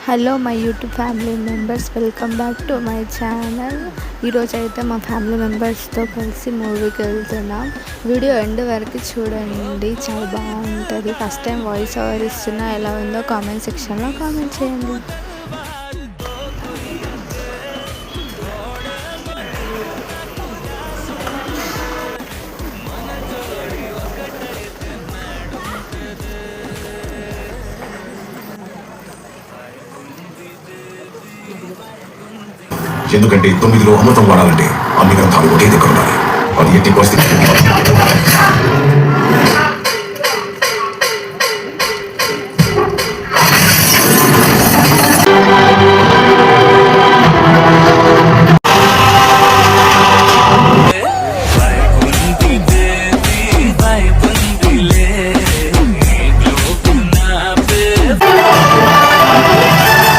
Hello my YouTube family members, welcome back to my channel. ఈరోజు అయితే మా family మెంబర్స్తో కలిసి మూవీకి వెళ్తున్నాం. వీడియో ఎండ్ వరకు చూడండి, చాలా బాగుంటుంది. ఫస్ట్ టైం వాయిస్ ఓవర్ ఇస్తున్నా, ఎలా ఉందో కామెంట్ సెక్షన్లో కామెంట్ చేయండి. ఎందుకంటే 9లో అమృతం వాడాలంటే అన్ని గ్రంథాలు ఒకే దగ్గర ఉండాలి. అది ఎట్టి పరిస్థితి